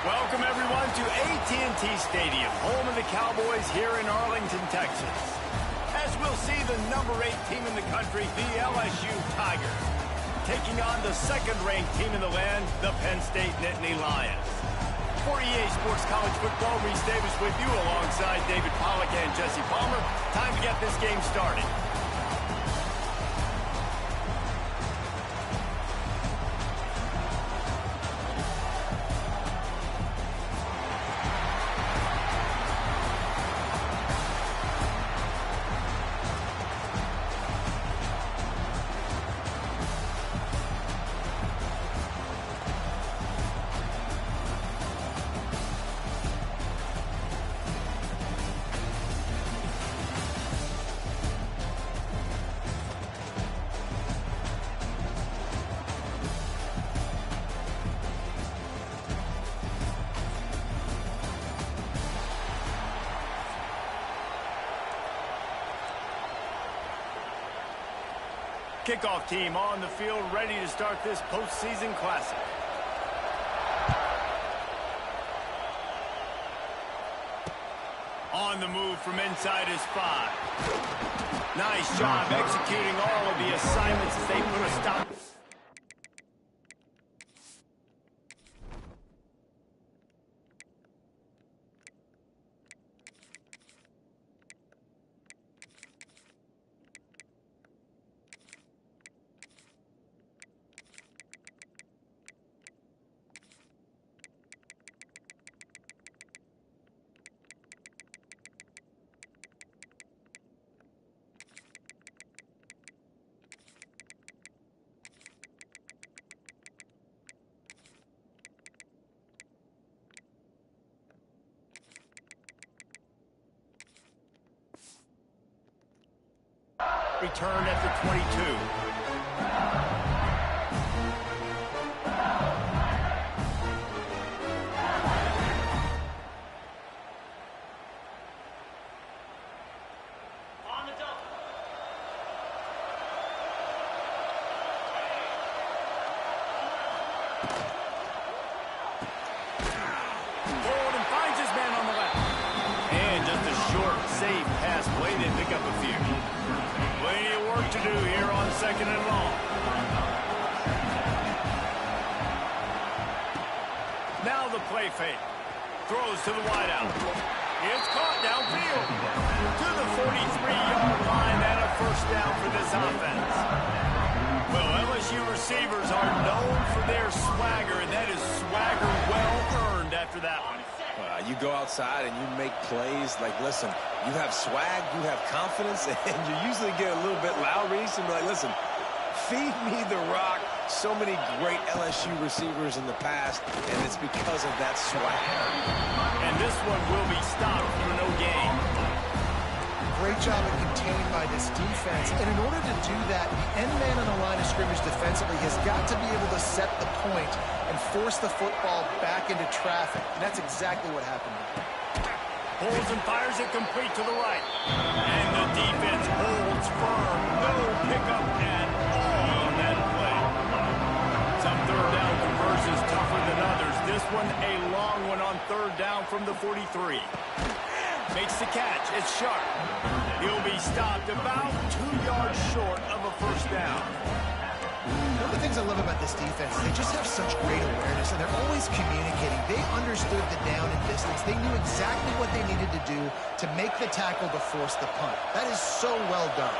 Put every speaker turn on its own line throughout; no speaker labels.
Welcome, everyone, to AT&T Stadium, home of the Cowboys here in Arlington, Texas. As we'll see the number 8 team in the country, the LSU Tigers, taking on the second-ranked team in the land, the Penn State Nittany Lions. For EA Sports College Football, Reese Davis with you alongside David Pollack and Jesse Palmer. Time to get this game started. Kickoff team on the field, ready to start this postseason classic. On the move from inside his 5. Nice job executing all of the assignments as they put a stop. Return at the 22. Forward and finds his man on the left. And just a short, safe pass play to pick up a few. Plenty of work to do here on second and long. Now the play fake. Throws to the wideout. It's caught downfield. To the 43-yard line and a first down for this offense. Well, LSU receivers are known for their swagger, and that is swagger well-earned after that one.
You go outside and you make plays. Like, listen, you have swag, you have confidence, and you usually get a little bit loud, Reese, and be like, listen, feed me the rock. So many great LSU receivers in the past, and it's because of that swag.
And this one will be stopped for no gain.
Great job of contained by this defense. And in order to do that, the end man on the line of scrimmage defensively has got to be able to set the point and force the football back into traffic. And that's exactly what happened.
Pulls and fires it complete to the right. And the defense holds firm. No pickup at all on that play. Some third down conversions tougher than others. This one a long one on third down from the 43. Makes the catch. It's sharp. He'll be stopped about 2 yards short of a first down.
One of the things I love about this defense is they just have such great awareness, and they're always communicating. They understood the down and distance. They knew exactly what they needed to do to make the tackle to force the punt. That is so well done.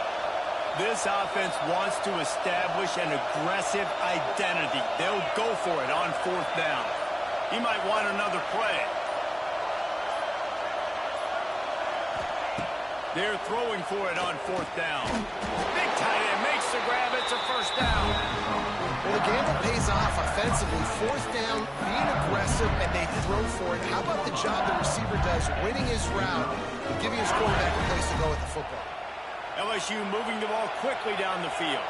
This offense wants to establish an aggressive identity. They'll go for it on fourth down. He might want another play. They're throwing for it on fourth down. Big tight end makes the grab. It's a first down.
Well, the gamble pays off offensively. Fourth down, being aggressive, and they throw for it. How about the job the receiver does winning his route and giving his quarterback a place to go with the football?
LSU moving the ball quickly down the field.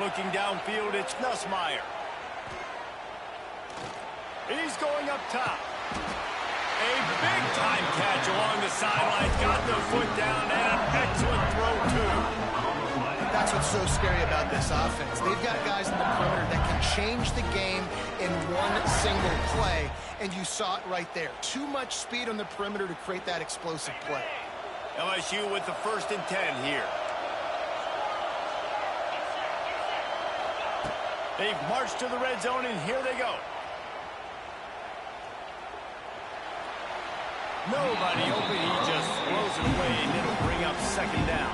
Looking downfield, it's Nussmeier. He's going up top. A big-time catch along the sidelines. Got the foot down and an excellent throw.
so scary about this offense. They've got guys in the perimeter that can change the game in one single play, and you saw it right there. Too much speed on the perimeter to create that explosive play.
LSU with the 1st and 10 here. They've marched to the red zone, and here they go. Nobody open. He just throws it away, and it'll bring up 2nd down.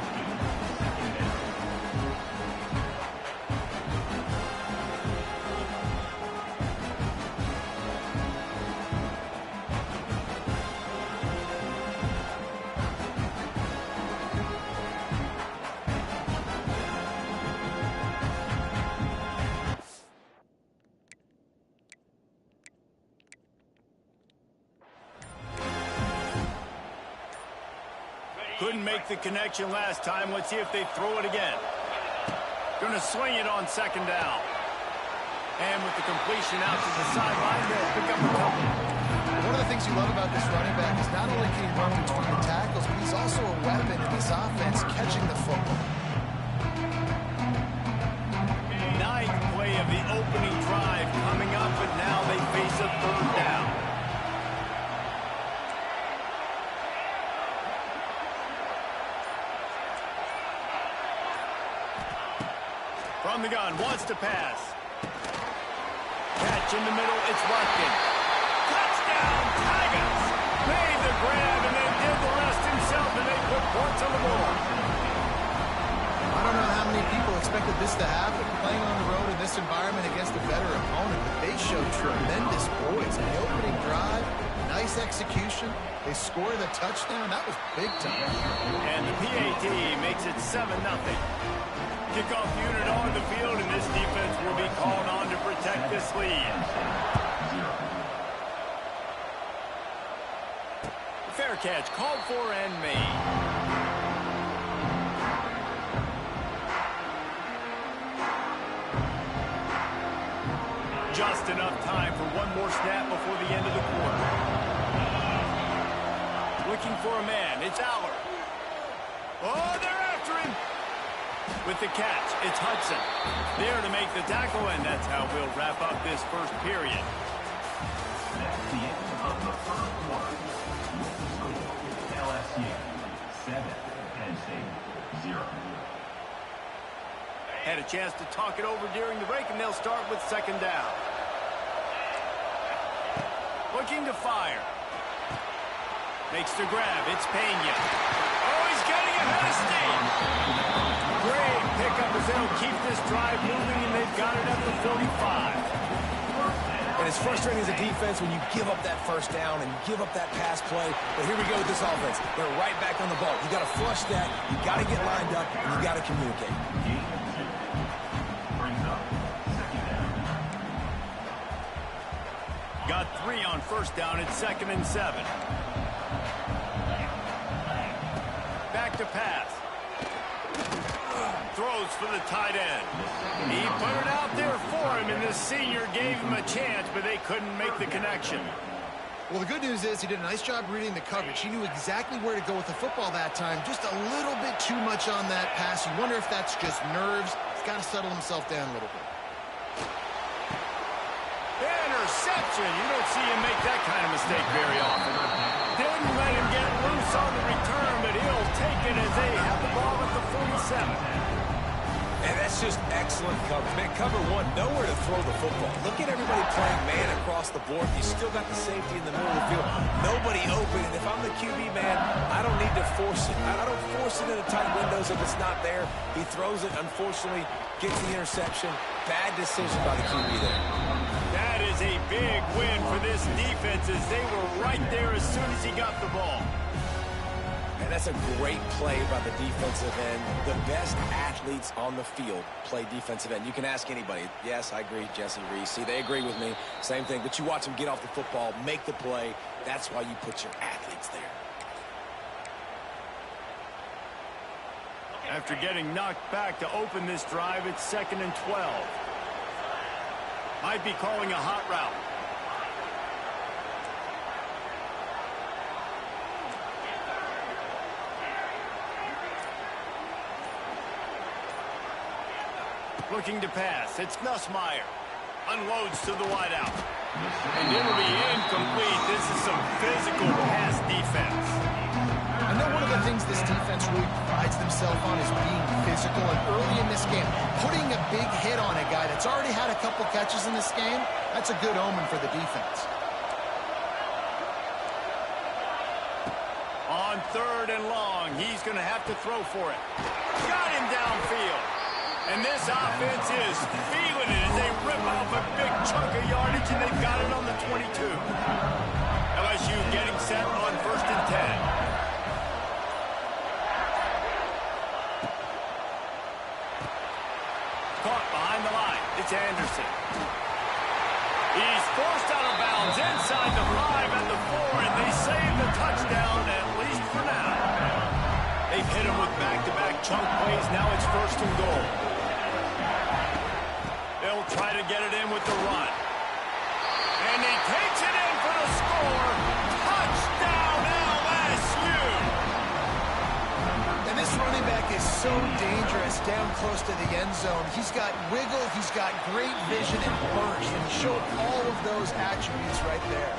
Couldn't make the connection last time. Let's see if they throw it again. Going to swing it on 2nd down. And with the completion out to the sideline, they'll pick up a couple.
One of the things you love about this running back is not only can he run between the tackles, but he's also a weapon in this offense catching the football.
9th play of the opening drive coming up, but now they face a 3rd down. From the gun, wants to pass. Catch in the middle, it's Watkins. Touchdown, Tigers! Made the grab and then did the rest himself, and they put points on the board.
I don't know how many people expected this to happen, playing on the road in this environment against a better opponent, but they showed tremendous poise in the opening drive. Nice execution. They score the touchdown. That was big time.
And the PAT makes it 7-0. Kickoff unit on the field, and this defense will be called on to protect this lead. Fair catch, called for and made. Just enough time for one more snap before the end of the quarter. Looking for a man, it's Aller. Oh, they're after him. With the catch, it's Hudson. There to make the tackle, and that's how we'll wrap up this first period.
That's the end of the first quarter. LSU 7, Penn State 0.
Had a chance to talk it over during the break, and they'll start with 2nd down. Looking to fire. Makes the grab. It's Pena. Oh, he's getting ahead of steam. Great pickup as they'll keep this drive moving, and they've got it at the 45.
And it's frustrating as a defense when you give up that 1st down and you give up that pass play. But here we go with this offense. They're right back on the ball. You got to flush that. You got to get lined up, and you got to communicate.
Brings up 2nd down.
Got 3 on 1st down. It's 2nd and 7. Back to pass. Throws for the tight end. He put it out there for him, and the senior gave him a chance, but they couldn't make the connection.
Well, the good news is he did a nice job reading the coverage. He knew exactly where to go with the football that time. Just a little bit too much on that pass. You wonder if that's just nerves. He's got to settle himself down a little bit.
Interception. You don't see him make that kind of mistake very often. Didn't let him get loose on the return, but he'll take it as they have the ball at the 47.
And that's just excellent coverage. Man, cover one, nowhere to throw the football. Look at everybody playing man across the board. You still got the safety in the middle of the field. Nobody open. And if I'm the QB, man, I don't need to force it. I don't force it into tight windows if it's not there. He throws it, unfortunately, gets the interception. Bad decision by the QB there.
That is a big win for this defense as they were right there as soon as he got the ball.
And that's a great play by the defensive end. The best athletes on the field play defensive end. You can ask anybody. Yes, I agree, Jesse Reese. See, they agree with me. Same thing. But you watch them get off the football, make the play. That's why you put your athletes there.
After getting knocked back to open this drive, it's 2nd and 12. Might be calling a hot route. Looking to pass. It's Nussmeier. Unloads to the wideout. And it'll be incomplete. This is some physical pass defense.
I know one of the things this defense really prides themselves on is being physical. And early in this game, putting a big hit on a guy that's already had a couple catches in this game, that's a good omen for the defense.
On 3rd and long, he's going to have to throw for it. Got him downfield. And this offense is feeling it as they rip off a big chunk of yardage, and they've got it on the 22. LSU getting set on 1st and 10. Caught behind the line. It's Anderson. He's forced out of bounds inside the 5 at the 4, and they save the touchdown, at least for now. They've hit him with back-to-back chunk plays. Now it's 1st and goal. They'll try to get it in with the run. And he takes it in for the score. Touchdown, LSU!
And this running back is so dangerous down close to the end zone. He's got wiggle, he's got great vision and burst, and he showed all of those attributes right there.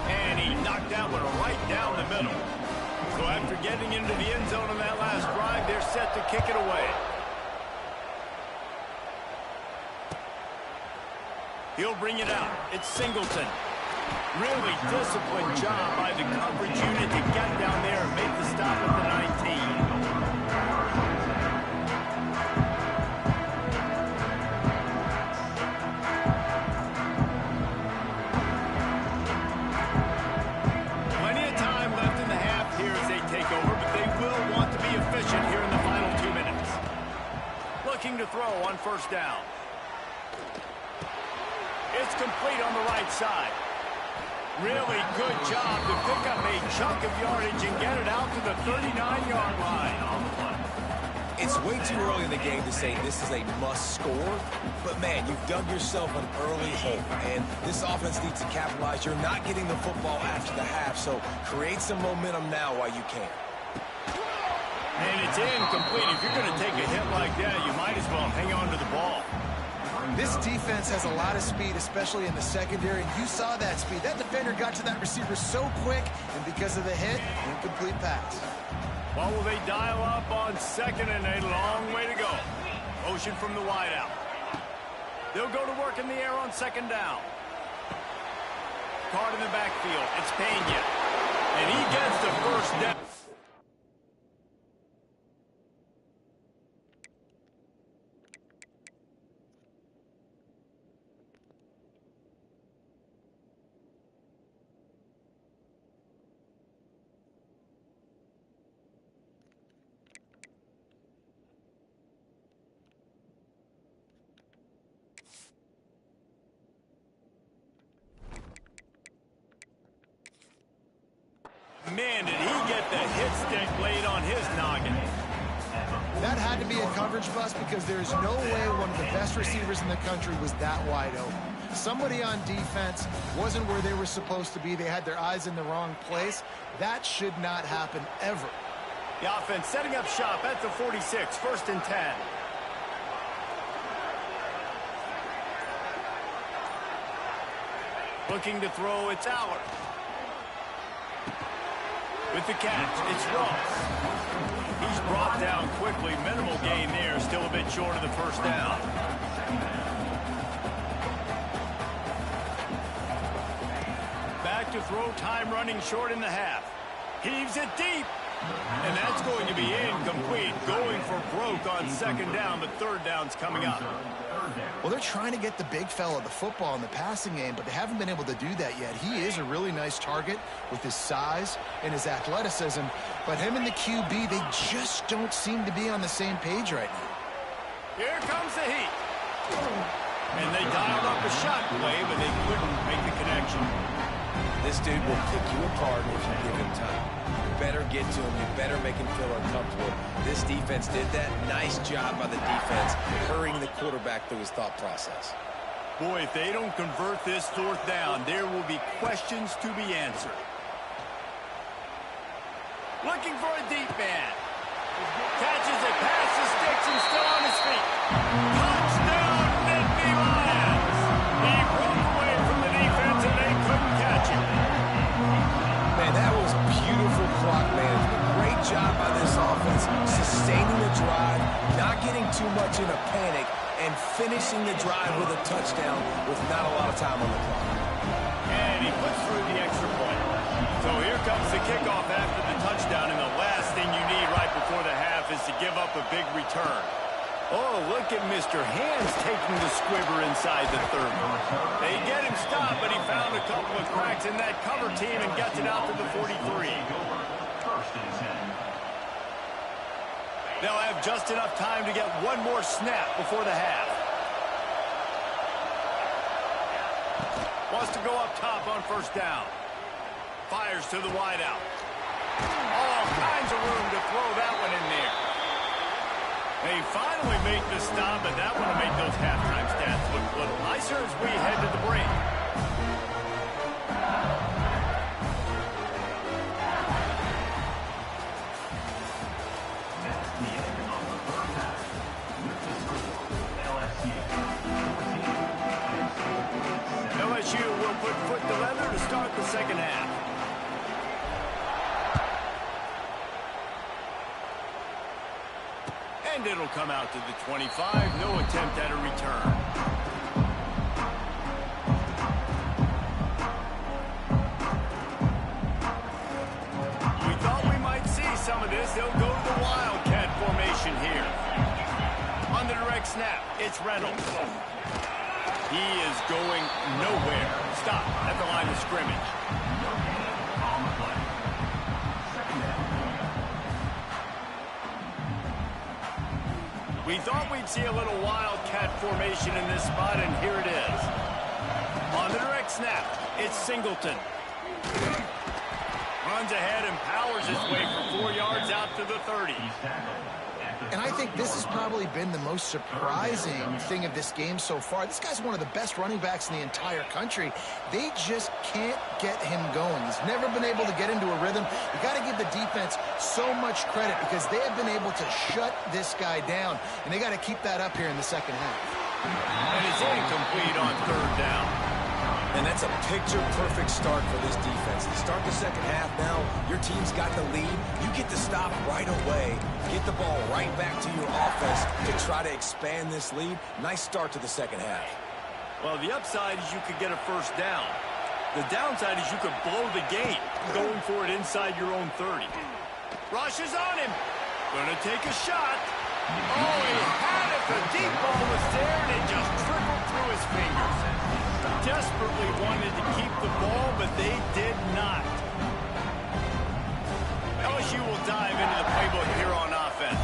And he knocked that one right down the middle. So after getting into the end zone on that last drive, they're set to kick it away. He'll bring it out. It's Singleton. Really disciplined job by the coverage unit to get down there and make the stop at the 19. Plenty of time left in the half here as they take over, but they will want to be efficient here in the final 2 minutes. Looking to throw on 1st down. It's complete on the right side. Really good job to pick up a chunk of yardage and get it out to the 39-yard line.
It's way too early in the game to say this is a must score, but man, you've dug yourself an early hole, and this offense needs to capitalize. You're not getting the football after the half, so create some momentum now while you can.
And it's incomplete. If you're going to take a hit like that, you might as well hang on to the ball.
This defense has a lot of speed, especially in the secondary, and you saw that speed. That defender got to that receiver so quick, and because of the hit, incomplete pass.
What will they dial up on 2nd and a long way to go? Motion from the wideout. They'll go to work in the air on 2nd down. Card in the backfield. It's Pena. And he gets the 1st down. Man, did he get the hit stick laid on his noggin.
That had to be a coverage bust because there's no way one of the best receivers in the country was that wide open. Somebody on defense wasn't where they were supposed to be. They had their eyes in the wrong place. That should not happen ever.
The offense setting up shop at the 46, 1st and 10. Looking to throw, it's Allard. With the catch, it's Ross. He's brought down quickly. Minimal gain there. Still a bit short of the 1st down. Back to throw, time running short in the half. Heaves it deep. And that's going to be incomplete. Going for broke on 2nd down, but 3rd down's coming up.
Well, they're trying to get the big fella the football in the passing game, but they haven't been able to do that yet. He is a really nice target with his size and his athleticism, but him and the QB, they just don't seem to be on the same page right now.
Here comes the heat. And they dialed up a shot play, but they couldn't make the connection.
This dude will pick you apart if you give him time. You better get to him. You better make him feel uncomfortable. This defense did that. Nice job by the defense, hurrying the quarterback through his thought process.
Boy, if they don't convert this 4th down, there will be questions to be answered. Looking for a deep man. Catches it past the sticks and still on his feet.
too much in a panic and finishing the drive with a touchdown with not a lot of time on the clock.
And he puts through the extra point. So here comes the kickoff after the touchdown, and the last thing you need right before the half is to give up a big return. Oh, look at Mr. Hands taking the squibber inside the 30. They get him stopped, but he found a couple of cracks in that cover team and gets it out to the 43.
First and 10.
They'll have just enough time to get one more snap before the half. Wants to go up top on first down. Fires to the wideout. All kinds of room to throw that one in there. They finally make the stop, but that one will make those halftime stats look a little nicer as we head to the break.
That's the end of the first half. With the score, LSU 14,
LSU will put foot to leather to start the second half. And it'll come out to the 25. No attempt at a return. We thought we might see some of this. They'll go to the Wildcat formation here. On the direct snap, it's Reynolds. He is going nowhere. Stop at the line of scrimmage.
no gain on the play. Second down.
We thought we'd see a little Wildcat formation in this spot, and here it is. On the direct snap, it's Singleton. Runs ahead and powers his way for 4 yards out to the 30.
He's tackled at the
And I think this has probably been the most surprising thing of this game so far. This guy's one of the best running backs in the entire country. They just can't get him going. He's never been able to get into a rhythm. You got to give the defense so much credit because they have been able to shut this guy down, and they got to keep that up here in the second half.
And it's incomplete on third down.
And that's a picture-perfect start for this defense. To start the second half now, your team's got the lead. You get to stop right away, get the ball right back to your offense to try to expand this lead. Nice start to the second half.
Well, the upside is you could get a first down. The downside is you could blow the game going for it inside your own 30. Rush is on him. Gonna take a shot. Oh, he had it. The deep ball was there, and it just trickled through his fingers. Desperately wanted to keep the ball, but they did not. LSU will dive into the playbook here on offense.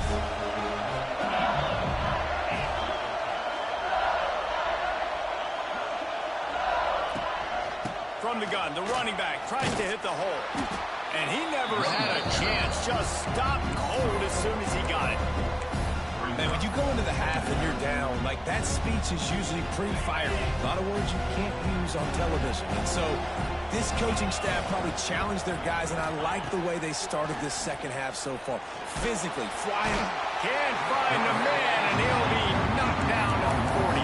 From the gun, the running back tries to hit the hole. And he never had a chance. Just stopped cold as soon as he got it.
Man, when you go into the half and you're down, like that speech is usually pretty fiery. A lot of words you can't use on television. And so this coaching staff probably challenged their guys, and I like the way they started this second half so far. Physically, flying.
Can't find a man, and he'll be knocked down to the 40.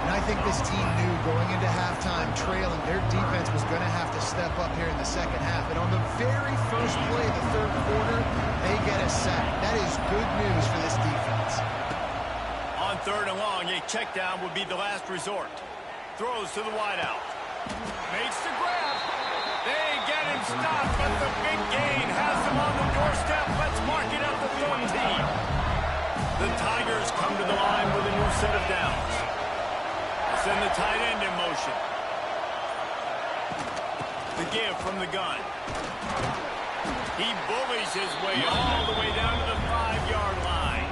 And I think this team knew going into halftime trailing, their defense was going to have to step up here in the second half. And on the very first play of the third quarter, they get a sack. That is good news for this defense.
On third and long, a check down would be the last resort. Throws to the wideout. Makes the grab. They get him stopped, but the big gain has them on the doorstep. Let's mark it at the 13. The Tigers come to the line with a new set of downs. Send the tight end in motion. The give from the gun. He bullies his way all the way down to the 5-yard line.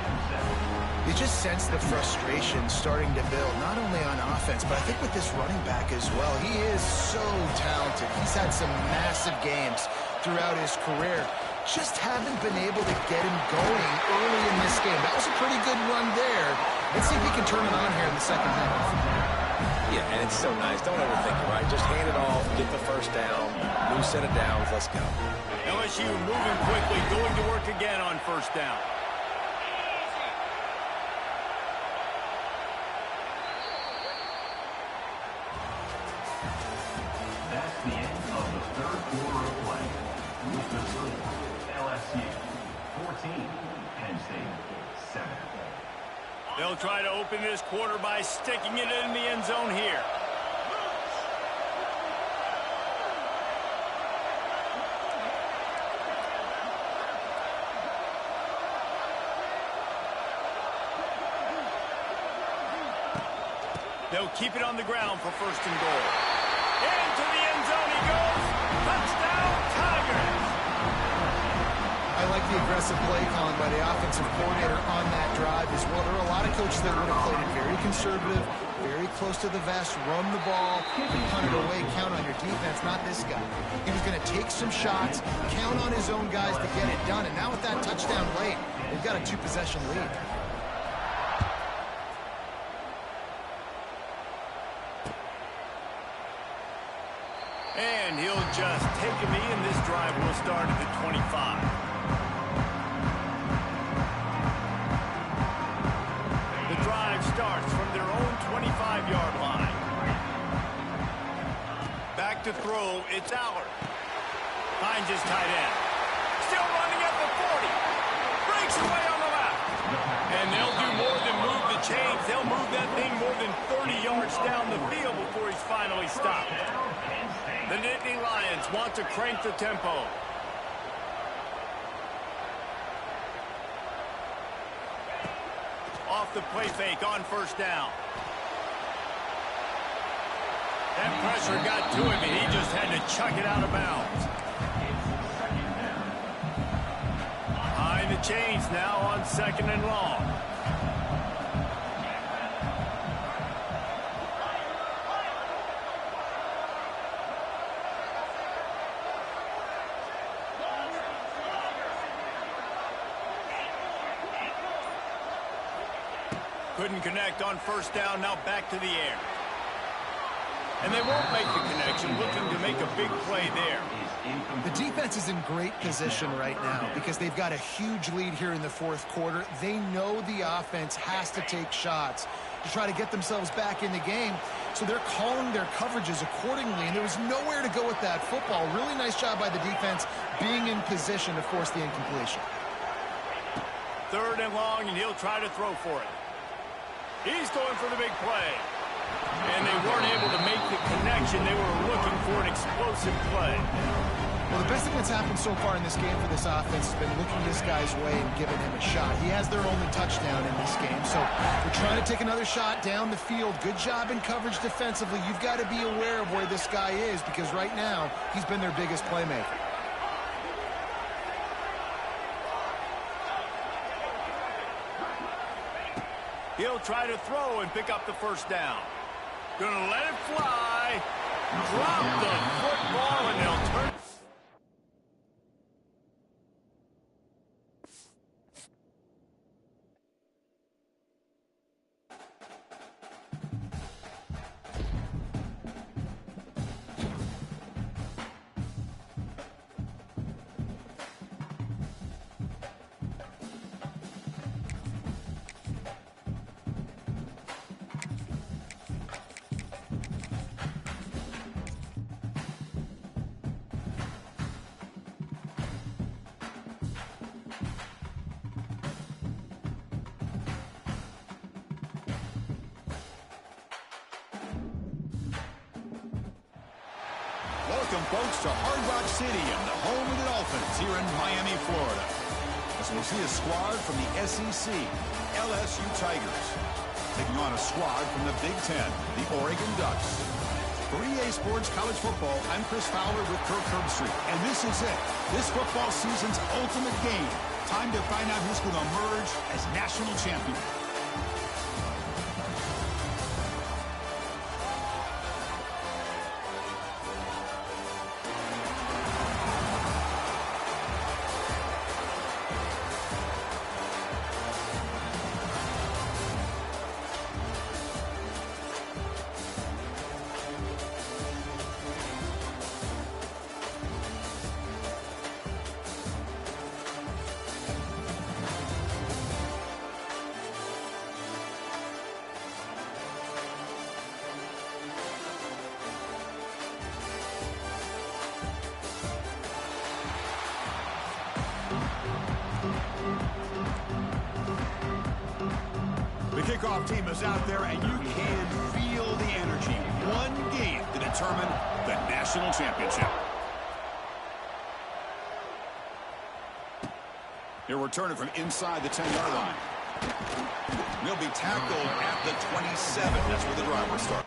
You just sense the frustration starting to build, not only on offense, but I think with this running back as well. He is so talented. He's had some massive games throughout his career. Just haven't been able to get him going early in this game. That was a pretty good run there. Let's see if he can turn it on here in the second half.
Yeah, and it's so nice. Don't overthink it, right? Just hand it off, get the first down, new set of downs, let's go.
LSU moving quickly, going to work again on first down.
That's the end of the third quarter of play. With the score, LSU 14, Penn State 7.
They'll try to open this quarter by sticking it in the end zone here. They'll keep it on the ground for first and goal. Into the end zone he goes. Touchdown, Tigers.
I like the aggressive play calling by the offensive coordinator on that drive as well. There are a lot of coaches that would have played it very conservative, very close to the vest, run the ball, punt it away, count on your defense. Not this guy. He was going to take some shots, count on his own guys to get it done. And now with that touchdown late, they've got a 2-possession lead.
And he'll just take a knee, and this drive will start at the 25. The drive starts from their own 25-yard line. Back to throw, it's Allard. Finds his tight end. Still running at the 40. Breaks away on the left. And they'll do more than move the chains. They'll move that thing more than 30 yards down the field before he's finally stopped. The Nittany Lions want to crank the tempo. Off the play fake on first down. That pressure got to him, and he just had to chuck it out of bounds. Behind the chains now on second and long. Couldn't connect on first down, now back to the air. And they won't make the connection, looking to make a big play there.
The defense is in great position right now because they've got a huge lead here in the fourth quarter. They know the offense has to take shots to try to get themselves back in the game. So they're calling their coverages accordingly, and there was nowhere to go with that football. Really nice job by the defense being in position to force the incompletion.
Third and long, and he'll try to throw for it. He's going for the big play. And they weren't able to make the connection. They were looking for an explosive play.
Well, the best thing that's happened so far in this game for this offense has been looking this guy's way and giving him a shot. He has their only touchdown in this game, so we're trying to take another shot down the field. Good job in coverage defensively. You've got to be aware of where this guy is because right now he's been their biggest playmaker.
He'll try to throw and pick up the first down. Gonna let it fly. Drop the football, and they'll turn.
Welcome, folks, to Hard Rock City and the home of the Dolphins here in Miami, Florida. As we'll see a squad from the SEC, LSU Tigers, taking on a squad from the Big Ten, the Oregon Ducks. For EA Sports College Football, I'm Chris Fowler with Kirk Herbstreit, and this is it. This football season's ultimate game. Time to find out who's going to emerge as national champion. kickoff team is out there, and you can feel the energy. One game to determine the national championship. He'll return it from inside the 10-yard line. He'll be tackled at the 27. That's where the drive will start.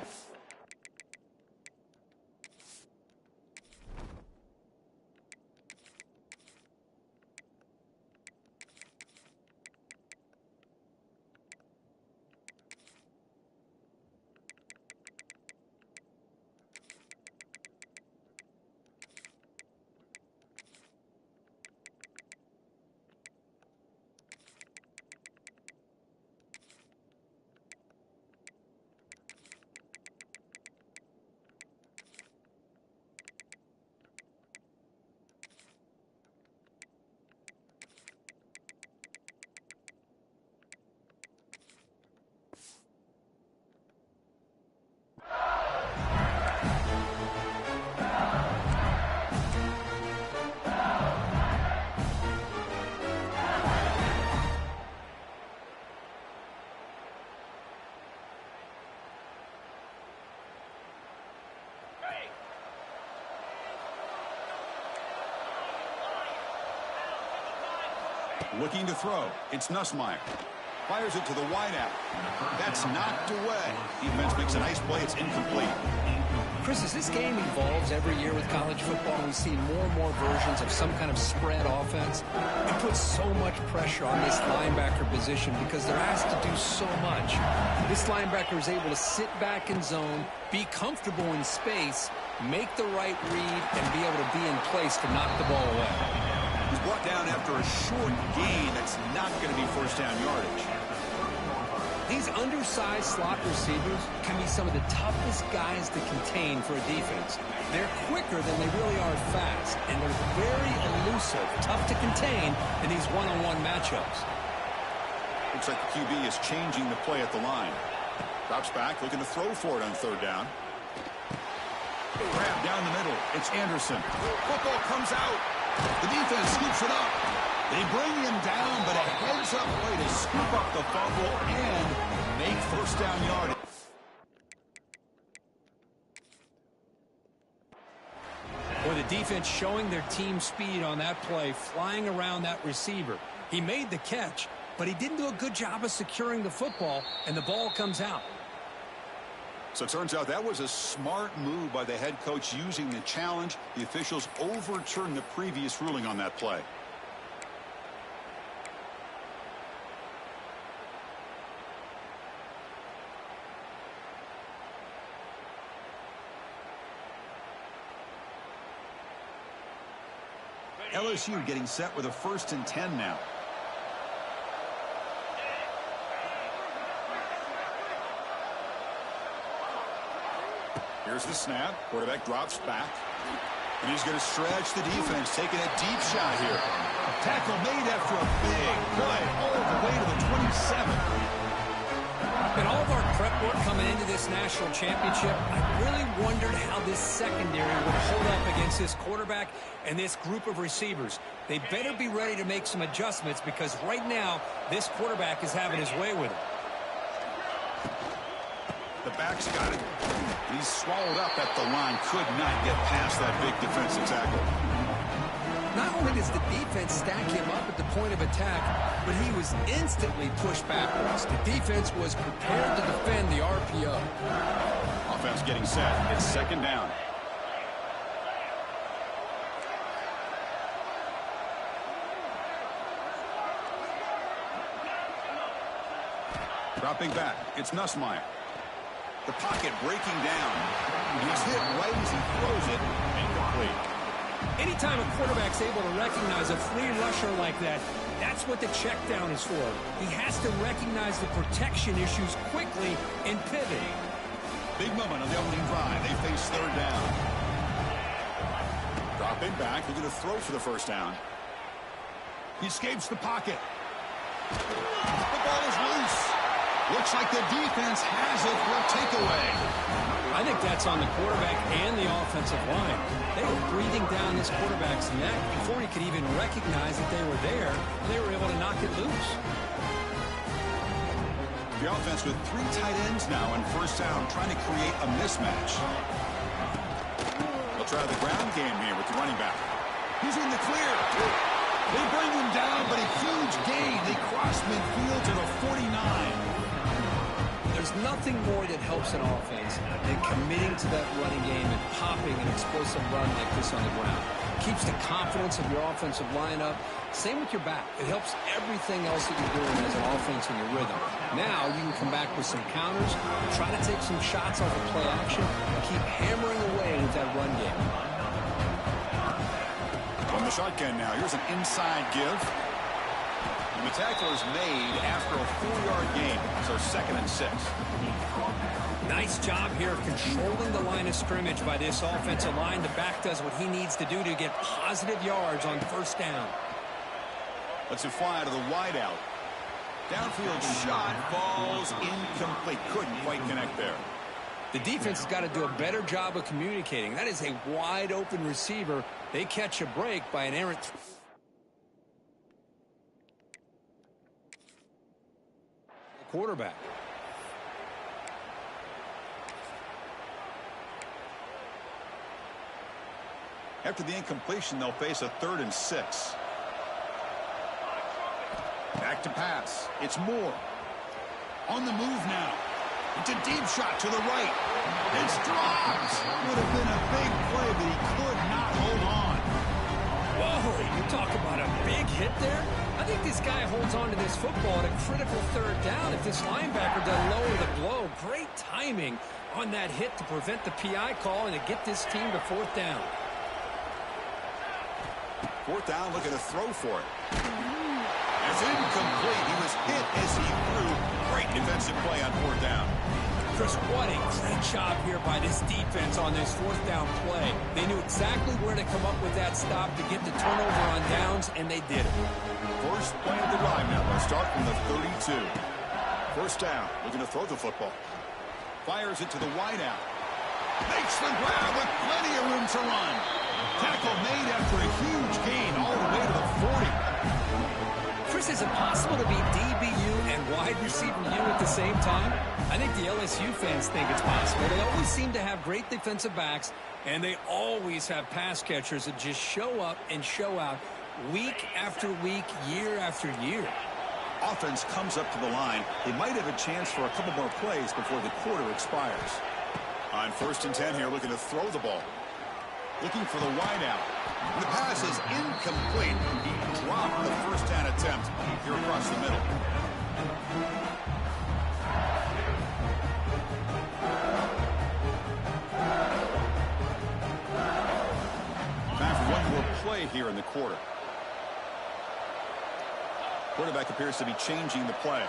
Looking to throw. It's Nussmeier. Fires it to the wideout. That's knocked away. Defense makes a nice play. It's incomplete.
Chris, as this game evolves every year with college football, we see more and more versions of some kind of spread offense. It puts so much pressure on this linebacker position because they're asked to do so much. This linebacker is able to sit back in zone, be comfortable in space, make the right read, and be able to be in place to knock the ball away.
He's brought down after a short gain that's not going to be first down yardage.
These undersized slot receivers can be some of the toughest guys to contain for a defense. They're quicker than they really are fast, and they're very elusive, tough to contain in these one-on-one matchups.
Looks like the QB is changing the play at the line. Drops back, looking to throw for it on third down. Grab down the middle. It's Anderson. Football comes out. The defense scoops it up. They bring him down, but a heads-up play to scoop up the fumble and make first down yardage.
Boy, the defense showing their team speed on that play, flying around that receiver. He made the catch, but he didn't do a good job of securing the football, and the ball comes out.
So it turns out that was a smart move by the head coach using the challenge. The officials overturned the previous ruling on that play. LSU getting set with a 1st and 10 now. Here's the snap. Quarterback drops back. And he's going to stretch the defense, taking a deep shot here. Tackle made after a big play all the way to the 27.
In all of our prep work coming into this national championship, I really wondered how this secondary would hold up against this quarterback and this group of receivers. They better be ready to make some adjustments because right now, this quarterback is having his way with it.
The back's got it. He's swallowed up at the line. Could not get past that big defensive tackle.
Not only does the defense stack him up at the point of attack, but he was instantly pushed backwards. The defense was prepared to defend the RPO.
Offense getting set. It's 2nd down. Dropping back. It's Nussmeier. The pocket breaking down. He's hit right as he throws it. Incomplete.
Anytime a quarterback's able to recognize a free rusher like that, that's what the check down is for. He has to recognize the protection issues quickly and pivot.
Big moment on the opening drive. They face 3rd down. Dropping back. They're going to throw for the 1st down. He escapes the pocket. The ball is loose. Looks like the defense has it for a takeaway.
I think that's on the quarterback and the offensive line. They were breathing down this quarterback's neck before he could even recognize that they were there. They were able to knock it loose.
The offense with 3 tight ends now in first down, trying to create a mismatch. They'll try the ground game here with the running back. He's in the clear. They bring him down, but a huge gain. They cross midfield to the 49.
There's nothing more that helps an offense than committing to that running game and popping an explosive run like this on the ground. Keeps the confidence of your offensive lineup. Same with your back. It helps everything else that you're doing as an offense in your rhythm. Now you can come back with some counters, try to take some shots off of play action, and keep hammering away with that run game.
On the shotgun now, here's an inside give. And the tackle is made after a 4-yard gain, so 2nd and 6.
Nice job here of controlling the line of scrimmage by this offensive line. The back does what he needs to do to get positive yards on first down.
Let's it fly to the wideout. Downfield shot falls incomplete. Couldn't quite connect there.
The defense has got to do a better job of communicating. That is a wide open receiver. They catch a break by an errant quarterback.
After the incompletion, they'll face a 3rd and 6. Back to pass. It's Moore. On the move now. It's a deep shot to the right. It's dropped. Would have been a big play, but he could not hold on.
Whoa, you talk about a big hit there? I think this guy holds on to this football at a critical 3rd down if this linebacker doesn't lower the blow. Great timing on that hit to prevent the PI call and to get this team to 4th down.
4th down, looking to throw for it. It's incomplete. He was hit as he threw. Great defensive play on 4th down.
Chris, what a great job here by this defense on this 4th down play. They knew exactly where to come up with that stop to get the turnover on downs, and they did it.
First play of the drive now. They'll start from the 32. First down, looking to throw the football. Fires it to the wideout. Makes the grab with plenty of room to run. Tackle made after a huge gain all the way to the 40.
Chris, is it possible to be DBU and wide receiver U at the same time? I think the LSU fans think it's possible. They always seem to have great defensive backs, and they always have pass catchers that just show up and show out week after week, year after year.
Offense comes up to the line. They might have a chance for a couple more plays before the quarter expires. On 1st and 10 here, looking to throw the ball. Looking for the wideout. The pass is incomplete. He dropped the first down attempt here across the middle. Time for one more play here in the quarter. Quarterback appears to be changing the play.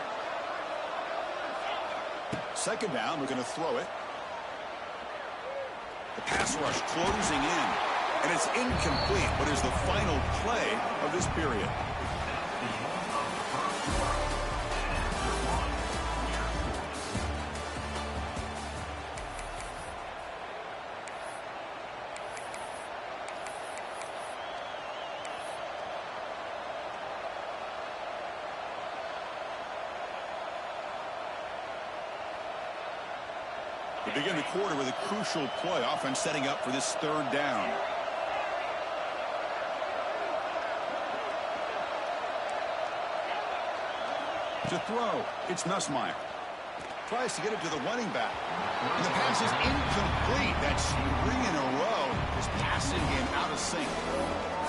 2nd down, we're going to throw it. The pass rush closing in. And it's incomplete, but is the final play of this period. We begin the quarter with a crucial play. Offense setting up for this 3rd down. To throw, it's Nussmeier. Tries to get it to the running back. And the pass is incomplete. That's 3 in a row. Just passing him out of sync.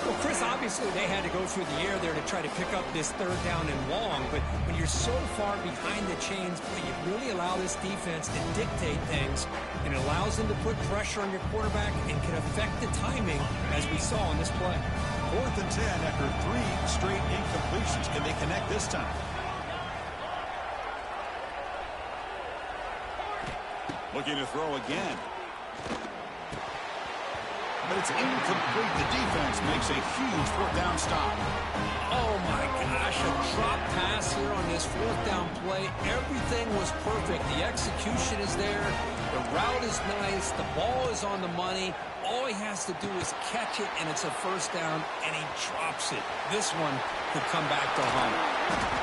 Well, Chris, obviously they had to go through the air there to try to pick up this 3rd down and long. But when you're so far behind the chains, you really allow this defense to dictate things. And it allows them to put pressure on your quarterback and can affect the timing, as we saw on this play.
4th and 10 after 3 straight incompletions. Can they connect this time? Looking to throw again. But it's incomplete. The defense makes a huge 4th down stop.
Oh, my gosh. A drop pass here on this 4th down play. Everything was perfect. The execution is there. The route is nice. The ball is on the money. All he has to do is catch it, and it's a 1st down, and he drops it. This one could come back to home.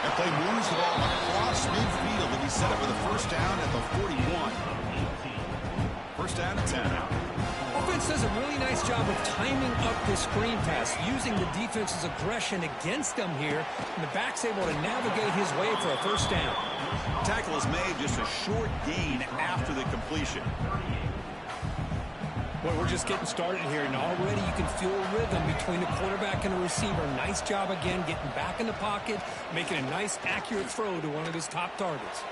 That play moves the ball across across midfield, and he set it for the first down at the 41. First down and 10.
Offense does a really nice job of timing up this screen pass, using the defense's aggression against them here, and the back's able to navigate his way for a first down.
Tackle is made, just a short gain after the completion.
Boy, we're just getting started here, and already you can feel a rhythm between the quarterback and the receiver. Nice job again getting back in the pocket, making a nice, accurate throw to one of his top targets.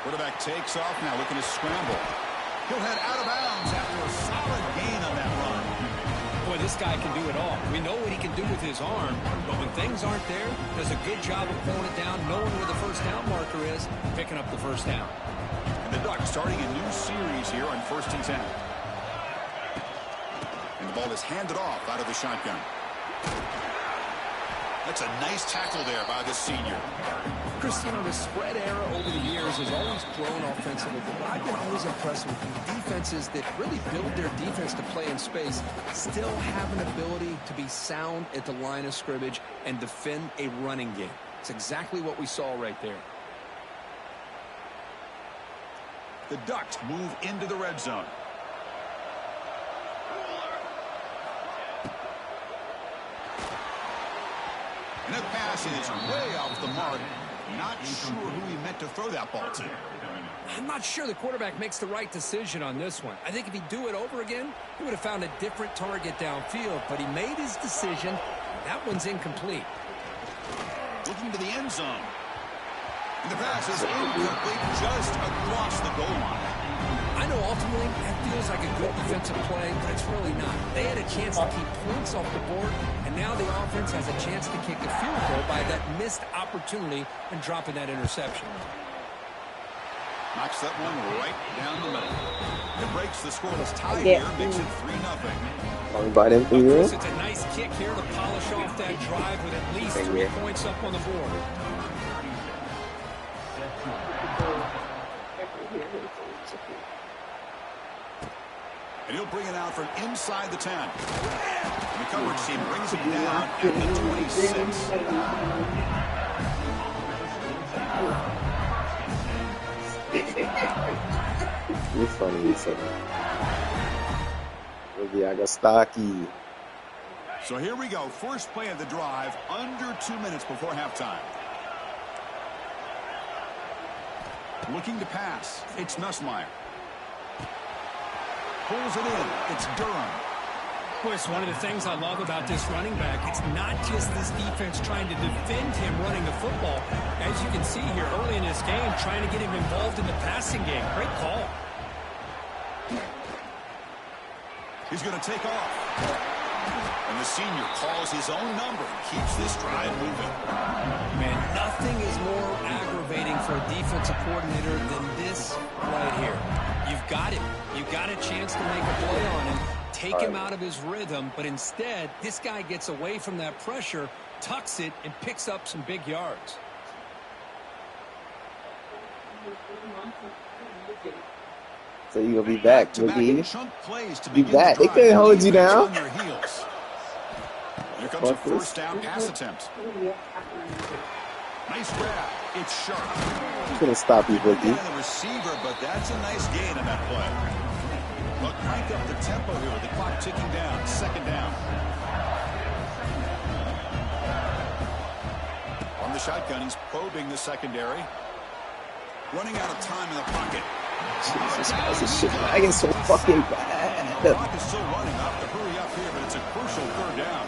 Quarterback takes off now, looking to scramble. He'll head out of bounds after a solid gain on that run.
Boy, this guy can do it all. We know what he can do with his arm, but when things aren't there, does a good job of pulling it down, knowing where the first down marker is, picking up the first down.
And the Ducks starting a new series here on 1st and 10. And the ball is handed off out of the shotgun. That's a nice tackle there by the senior.
Cristiano, the spread era over the years has always grown offensively, but I've been always impressed with defenses that really build their defense to play in space, still have an ability to be sound at the line of scrimmage and defend a running game. It's exactly what we saw right there.
The Ducks move into the red zone. And that pass is way off the mark. Not sure who he meant to throw that ball to.
I'm not sure the quarterback makes the right decision on this one. I think if he'd do it over again, he would have found a different target downfield, but he made his decision. That one's incomplete.
Looking to the end zone. And the pass is incomplete, just across the goal line.
I know ultimately that feels like a good defensive play, but it's really not. They had a chance to keep points off the board, and now the offense has a chance to kick a field goal by that missed opportunity and dropping that interception.
Knocks that one right down the middle. It breaks the scoreless tie here, makes it 3-0.
Chris, it's a nice kick here to polish off that drive with at least 3 points up on the board.
And he'll bring it out from inside the 10. And the coverage team brings it down at the 26.
You're funny, you said that.
So here we go. First play of the drive, under 2 minutes before halftime. Looking to pass. It's Nussmeier. Pulls it in. It's Durham.
Boy, it's one of the things I love about this running back. It's not just this defense trying to defend him running the football. As you can see here early in this game, trying to get him involved in the passing game. Great call.
He's going to take off. And the senior calls his own number and keeps this drive moving.
Man, nothing is more aggravating for a defensive coordinator than this right here. You've got him. You've got a chance to make a play on him, take him out of his rhythm, but instead, this guy gets away from that pressure, tucks it, and picks up some big yards.
So you'll be back, McGee.
Be
back. They couldn't hold you down.
Here comes a first down pass attempt. Nice grab. It's sharp.
You couldn't stop you, Boogie.
The receiver, but that's a nice gain on that play. But crank up the tempo here with the clock ticking down. Second down. On the shotgun, he's probing the secondary. Running out of time in the pocket.
Jesus, guys, this shit lagging so fucking bad.
The clock is still running. Off to hurry up here, but it's a crucial third down.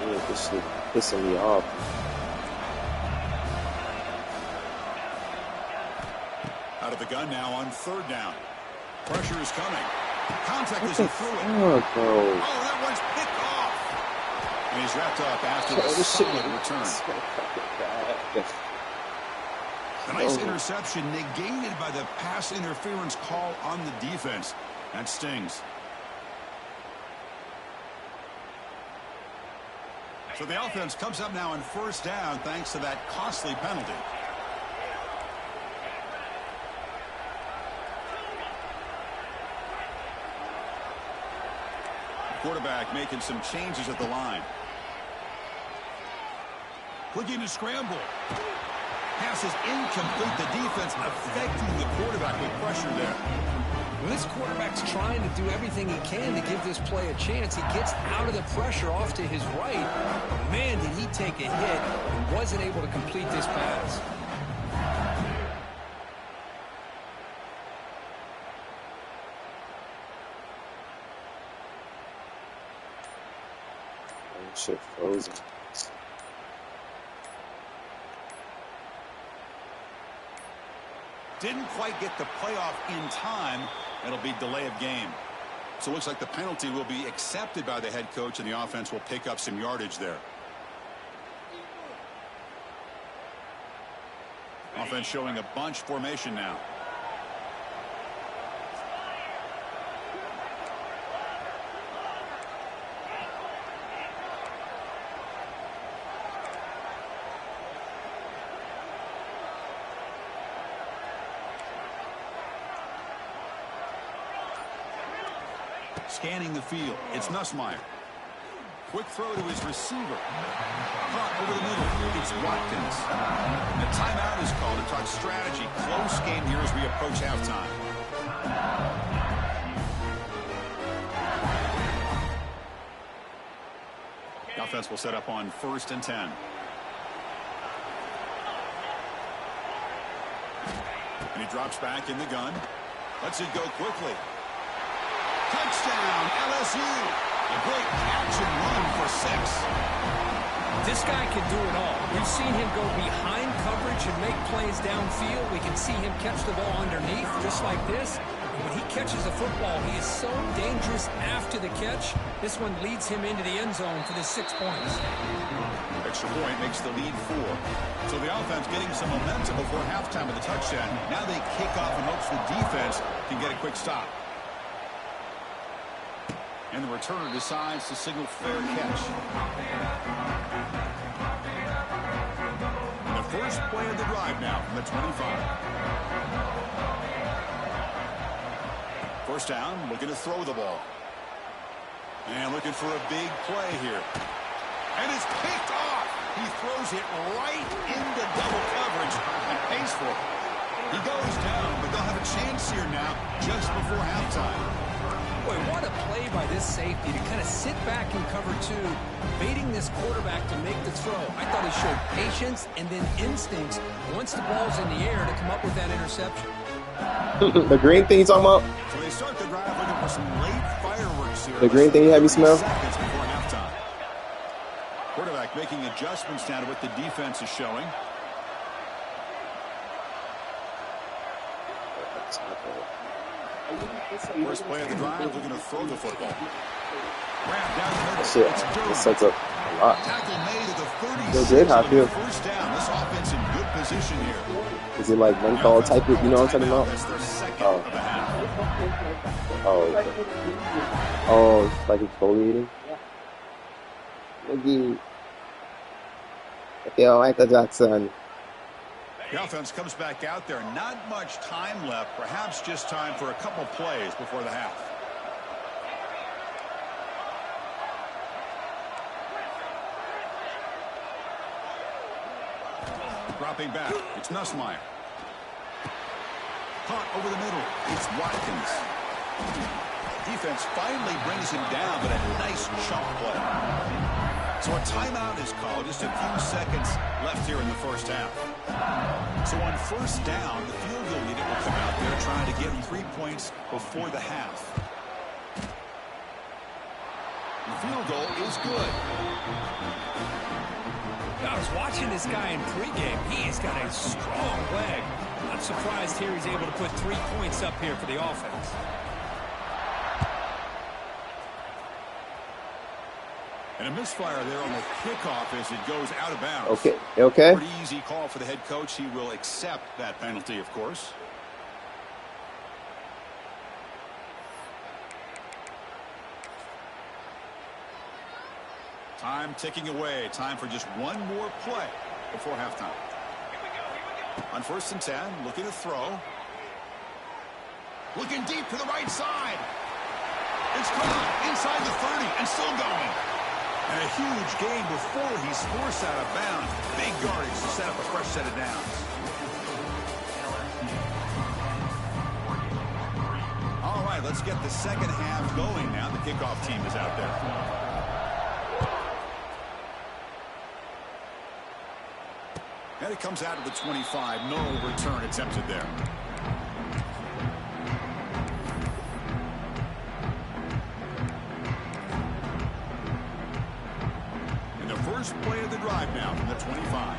Yeah, this shit pissing me off.
Out of the gun now on third down. Pressure is coming. Contact as he threw it.
Oh, bro.
Oh, that one's picked off. And he's wrapped up after the solid return. A nice interception negated by the pass interference call on the defense. That stings. So the offense comes up now on first down thanks to that costly penalty. Quarterback making some changes at the line. Looking to scramble. Pass is incomplete. The defense affecting the quarterback with pressure there.
When this quarterback's trying to do everything he can to give this play a chance, he gets out of the pressure off to his right. But man, did he take a hit and wasn't able to complete this pass.
Shit frozen.
Didn't quite get the playoff in time. It'll be delay of game. So it looks like the penalty will be accepted by the head coach, and the offense will pick up some yardage there. Offense showing a bunch formation now. Scanning the field. It's Nussmeier. Quick throw to his receiver. Caught over the middle. It's Watkins. And a timeout is called to talk strategy. Close game here as we approach halftime. The offense will set up on 1st and 10. And he drops back in the gun. Lets it go quickly. Touchdown, LSU. A great catch and run for 6.
This guy can do it all. We've seen him go behind coverage and make plays downfield. We can see him catch the ball underneath just like this. When he catches the football, he is so dangerous after the catch. This one leads him into the end zone for the 6 points.
Extra point makes the lead 4. So the offense getting some momentum before halftime with the touchdown. Now they kick off in hopes the defense can get a quick stop. And the returner decides to signal fair catch. And the first play of the drive now from the 25. First down, looking to throw the ball. And looking for a big play here. And it's picked off. He throws it right into double coverage and pays for it. He goes down, but they'll have a chance here now just before halftime.
Boy, what a play by this safety to kind of sit back in cover 2, baiting this quarterback to make the throw. I thought he showed patience and then instincts once the ball's in the air to come up with that interception.
The green thing you talking about?
So they start the drive looking for some late fireworks here.
The green thing you had me smell?
Seconds before halftime. Quarterback making adjustments now to what the defense is showing. First play of the drive, looking to throw the football. Grab down the middle.
Shit, this sets up a lot.
Tackle made at the 36.
Feel good, how I feel.
First down. This offense in good position here.
Is it like one call type of, you know what I'm talking about?
That's their second of the half.
Oh, okay. Oh, it's like exfoliating? Lagi. Okay, Michael Jackson.
The offense comes back out there. Not much time left. Perhaps just time for a couple plays before the half. Dropping back. It's Nussmeier. Caught over the middle. It's Watkins. Defense finally brings him down, but a nice chunk play. So a timeout is called. Just a few seconds left here in the first half. So on first down, the field goal unit will come out there trying to get 3 points before the half. The field goal is good.
I was watching this guy in pregame. He's got a strong leg. Not surprised here he's able to put 3 points up here for the offense.
And a misfire there on the kickoff as it goes out of bounds.
Okay, okay.
Pretty easy call for the head coach. He will accept that penalty, of course. Time ticking away. Time for just one more play before halftime. On first and 10, looking to throw. Looking deep to the right side. It's caught inside the 30 and still going. And a huge gain before he's forced out of bounds. Big yardage to set up a fresh set of downs. let's get the second half going now. The kickoff team is out there. And it comes out of the 25. No return attempted there. And the first play of the drive now from the 25.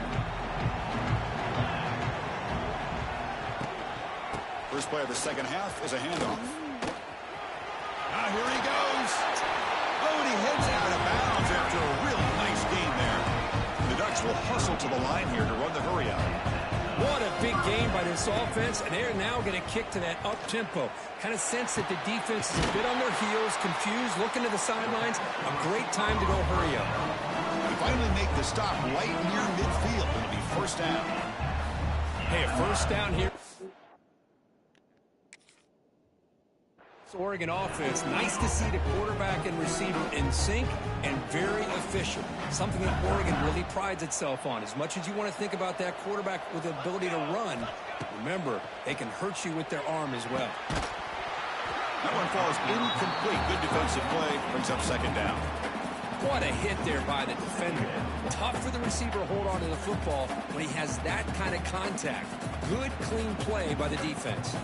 First play of the second half is a handoff. Now here he goes. Oh, and he heads out of bounds after a really nice gain there. The Ducks will hustle to the line here to run the hurry out.
What a big game by this offense, and they're now going to kick to that up-tempo. Kind of sense that the defense is a bit on their heels, confused, looking to the sidelines. A great time to go hurry up.
They finally make the stop right near midfield. It'll be first down.
Hey, a first down here. Oregon offense, nice to see the quarterback and receiver in sync and very efficient. Something that Oregon really prides itself on. As much as you want to think about that quarterback with the ability to run, remember, they can hurt you with their arm as well.
That one falls incomplete. Good defensive play. Brings up second down.
What a hit there by the defender. Tough for the receiver to hold on to the football when he has that kind of contact. Good, clean play by the defense.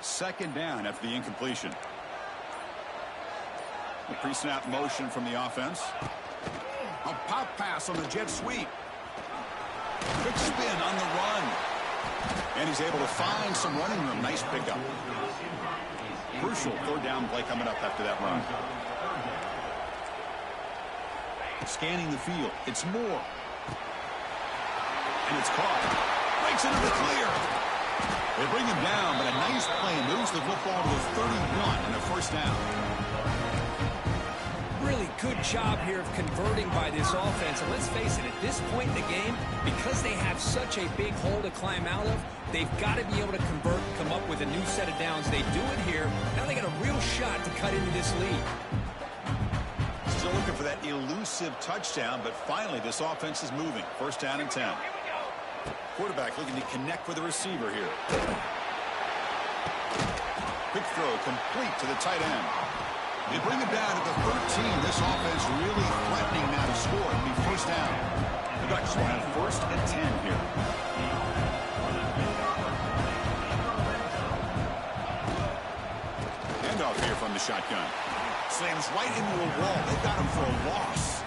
Second down after the incompletion. The pre-snap motion from the offense. A pop pass on the jet sweep. Quick spin on the run. And he's able to find some running room. Nice pickup. Crucial third down play coming up after that run. Scanning the field. It's Moore. And it's caught. Breaks into the clear. They bring him down, but a nice play moves the football to the 31 and a first down.
Really good job here of converting by this offense. And let's face it, at this point in the game, because they have such a big hole to climb out of, they've got to be able to convert, come up with a new set of downs. They do it here. Now they got a real shot to cut into this lead.
Still looking for that elusive touchdown, but finally this offense is moving. First down and 10. Quarterback looking to connect with the receiver here. Quick throw complete to the tight end. They bring him down at the 13. This offense really threatening now to score. It'll be first down. The Ducks will have first and 10 here. Handoff here from the shotgun. Slams right into a wall. They got him for a loss.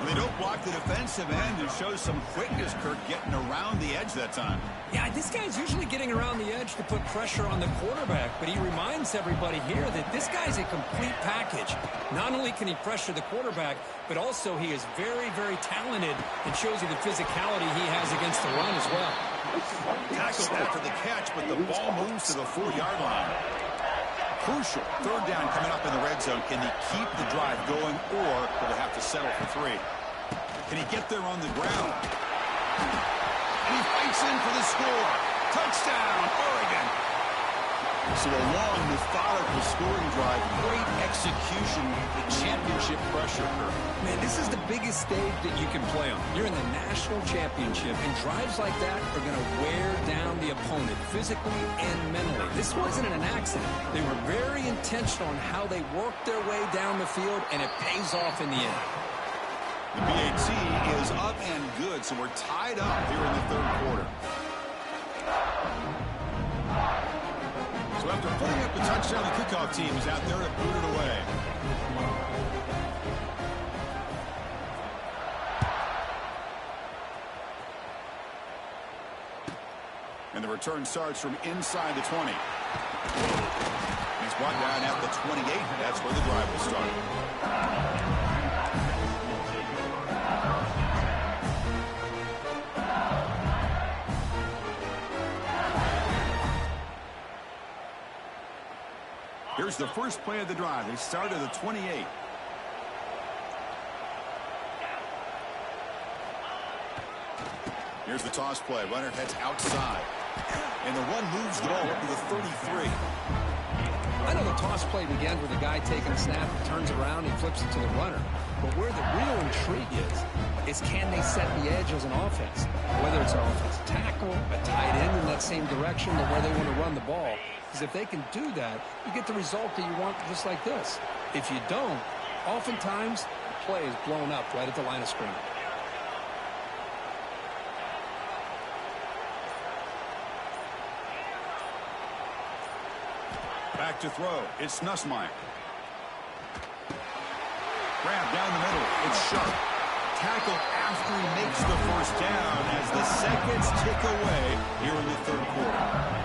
They don't block the defensive end. It shows some quickness, Kirk, getting around the edge that time.
Yeah, this guy's usually getting around the edge to put pressure on the quarterback, but he reminds everybody here that this guy's a complete package. Not only can he pressure the quarterback, but also he is very, very talented and shows you the physicality he has against the run as well.
Tackle after the catch, but the ball moves to the 4-yard line. Crucial. Third down coming up in the red zone. Can he keep the drive going, or will they have to settle for 3? Can he get there on the ground? And he fights in for the score. Touchdown, Oregon. So a long, methodical scoring drive. Great execution. The championship pressure.
Man, this is the biggest stage that you can play on. You're in the national championship, and drives like that are going to wear down the opponent physically and mentally. This wasn't an accident. They were very intentional on how they worked their way down the field, and it pays off in the end.
The BAT is up and good, so we're tied up here in the third quarter. So after putting up the touchdown, the kickoff team is out there to boot it away. And the return starts from inside the 20. He's brought down at the 28. That's where the drive will start. Here's the first play of the drive. They start at the 28. Here's the toss play. Runner heads outside. And the run moves the ball up to the 33.
I know know, the toss play begins with a guy taking a snap, turns around, and flips it to the runner. But where the real intrigue is can they set the edge as an offense? Whether it's an offensive tackle, a tight end in that same direction, or where they want to run the ball. Because if they can do that, you get the result that you want just like this. If you don't, oftentimes the play is blown up right at the line of scrimmage.
Back to throw. It's Nussmeier. Grab down the middle. It's Sharp. Tackle after he makes the first down as the seconds tick away here in the third quarter.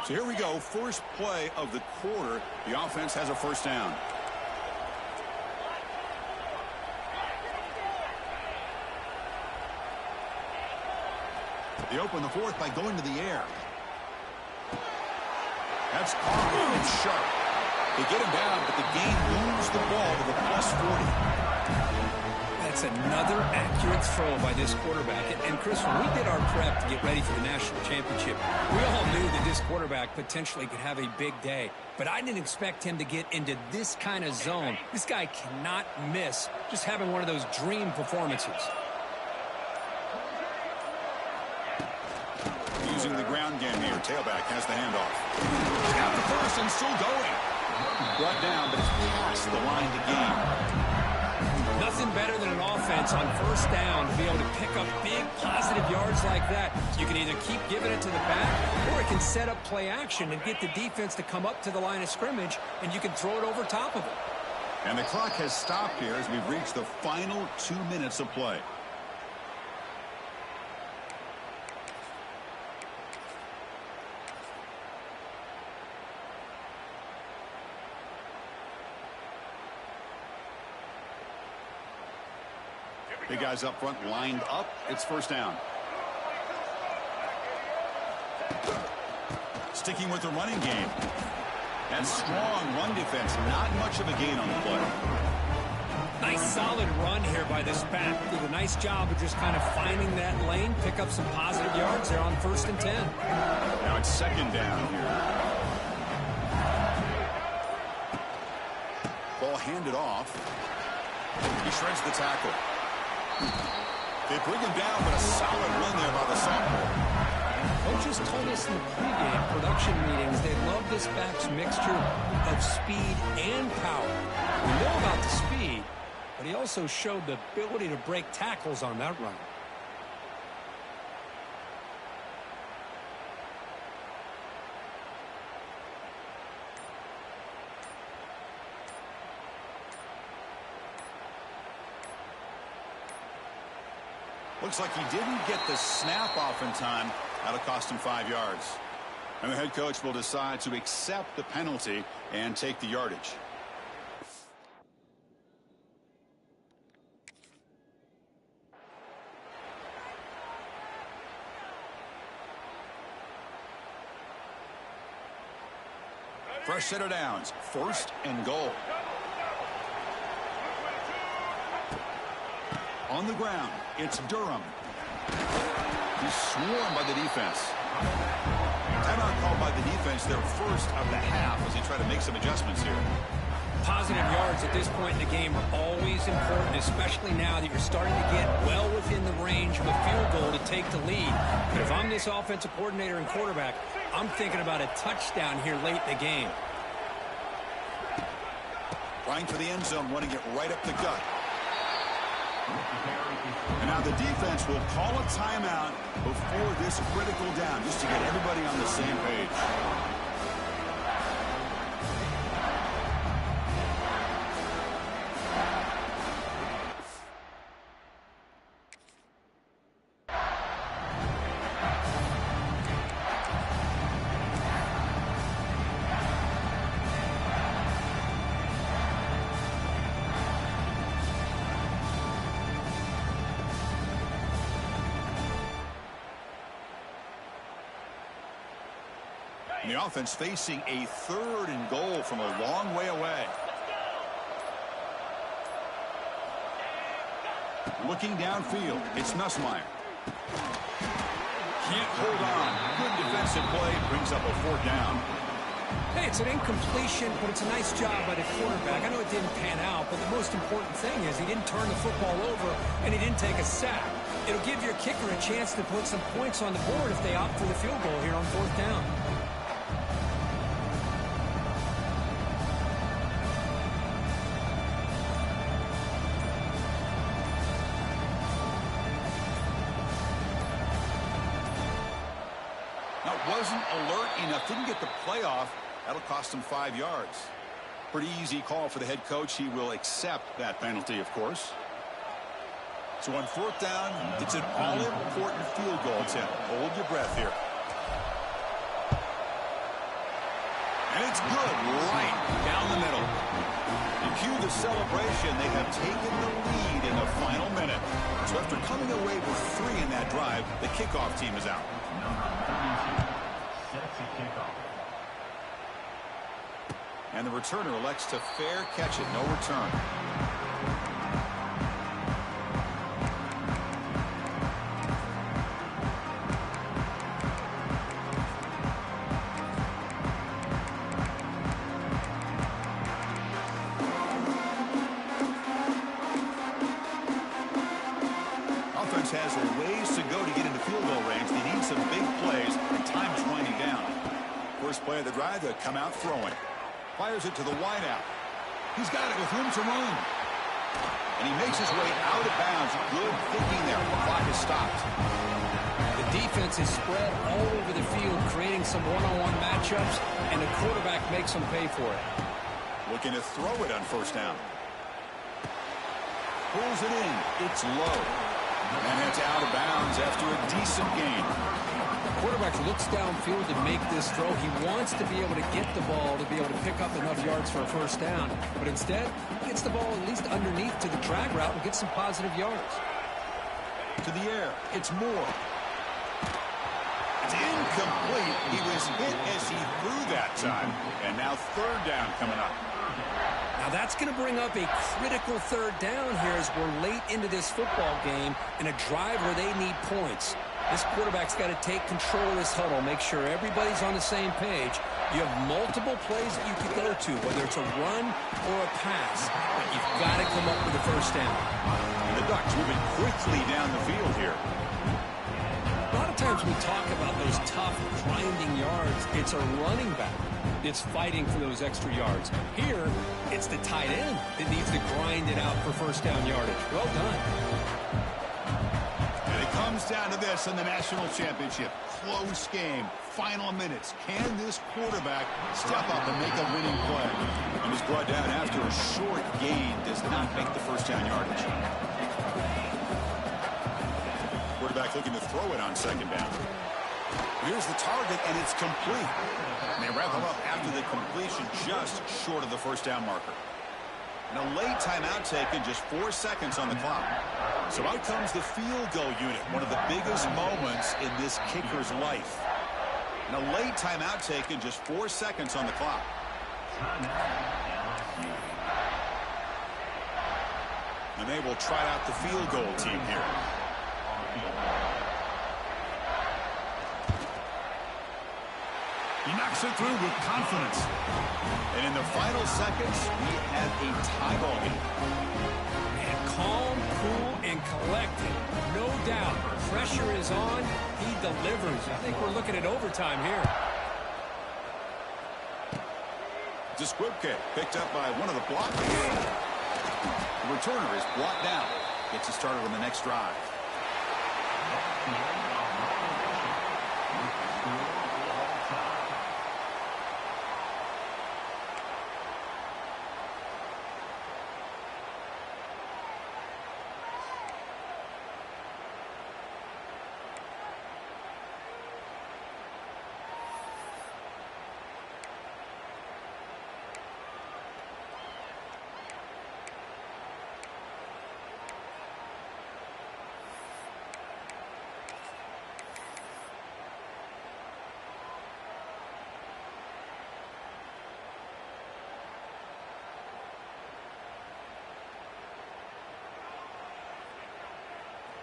So here we go, first play of the quarter. The offense has a first down. They open the fourth by going to the air. That's caught and Sharp. They get him down, but the game moves the ball to the plus 40.
That's another accurate throw by this quarterback. And Chris, when we did our prep to get ready for the national championship, we all knew that this quarterback potentially could have a big day. But I didn't expect him to get into this kind of zone. This guy cannot miss just having one of those dream performances.
Using the ground game here. Tailback has the handoff. Got the first and still going. Brought down, but it's past the line to gain.
Nothing better than an offense on first down to be able to pick up big positive yards like that. You can either keep giving it to the back, or it can set up play action and get the defense to come up to the line of scrimmage, and you can throw it over top of it.
And the clock has stopped here as we've reached the final 2 minutes of play. Big guys up front lined up. It's first down. Sticking with the running game. That strong run defense. Not much of a gain on the play.
Nice solid run here by this back. Did a nice job of just kind of finding that lane, pick up some positive yards there on 1st and 10.
Now it's second down here. Ball handed off. He shreds the tackle. They bring him down, but a solid run there by the sophomore.
Coaches told us in the pregame production meetings they love this back's mixture of speed and power. We know about the speed, but he also showed the ability to break tackles on that run.
Looks like he didn't get the snap off in time. That'll cost him 5 yards. And the head coach will decide to accept the penalty and take the yardage. Fresh set of downs. 1st and goal. On the ground, it's Durham. He's swarmed by the defense. Timeout called by the defense, their first of the half as they try to make some adjustments here.
Positive yards at this point in the game are always important, especially now that you're starting to get well within the range of a field goal to take the lead. But if I'm this offensive coordinator and quarterback, I'm thinking about a touchdown here late in the game.
Trying for the end zone, running it right up the gut. And now the defense will call a timeout before this critical down, just to get everybody on the same page. And the offense facing a 3rd and goal from a long way away. Looking downfield, it's Nussmeier. Can't hold on. Good defensive play, brings up a 4th down.
Hey, it's an incompletion, but it's a nice job by the quarterback. I know it didn't pan out, but the most important thing is he didn't turn the football over and he didn't take a sack. It'll give your kicker a chance to put some points on the board if they opt for the field goal here on 4th down.
Wasn't alert enough, didn't get the play off. That'll cost him 5 yards. Pretty easy call for the head coach. He will accept that penalty, of course. So on 4th down, it's an all-important field goal attempt. Hold your breath here. And it's good, right down the middle. And cue the celebration. They have taken the lead in the final minute. So after coming away with 3 in that drive, the kickoff team is out. And the returner elects to fair catch it. No return. Offense has a ways to go to get into field goal range. They need some big plays, and time's winding down. First play of the drive, they'll come out throwing. Fires it to the wideout. He's got it with room to run. And he makes his way out of bounds. Good thinking there. The clock is stopped.
The defense is spread all over the field, creating some one-on-one matchups, and the quarterback makes them pay for it.
Looking to throw it on 1st down. Pulls it in. It's low. And it's out of bounds after a decent gain.
The quarterback looks downfield to make this throw. He wants to be able to get the ball to be able to pick up enough yards for a 1st down. But instead, he gets the ball at least underneath to the drag route and gets some positive yards.
To the air. It's Moore. It's incomplete. He was hit as he threw that time. And now 3rd down coming up.
Now that's going to bring up a critical 3rd down here as we're late into this football game in a drive where they need points. This quarterback's got to take control of this huddle, make sure everybody's on the same page. You have multiple plays that you can go to, whether it's a run or a pass, but you've got to come up with a 1st down.
And the Ducks moving quickly down the field here.
A lot of times we talk about those tough, grinding yards. It's a running back that's fighting for those extra yards. Here, it's the tight end that needs to grind it out for 1st down yardage. Well done.
Comes down to this in the national championship. Close game. Final minutes. Can this quarterback step up and make a winning play? And is brought down after a short gain. Does not make the 1st down yardage. Quarterback looking to throw it on 2nd down. Here's the target, and it's complete. And they wrap him up after the completion, just short of the 1st down marker. And a late timeout taken, just 4 seconds on the clock. So out comes the field goal unit, one of the biggest moments in this kicker's life. And a late timeout taken, just 4 seconds on the clock. And they will try out the field goal team here. He knocks it through with confidence. And in the final seconds, we have a tie ball game.
And calm, cool, and collected. No doubt. Pressure is on. He delivers. I think we're looking at overtime here.
Desquipke picked up by one of the blockers. The returner is blocked down. Gets it started on the next drive.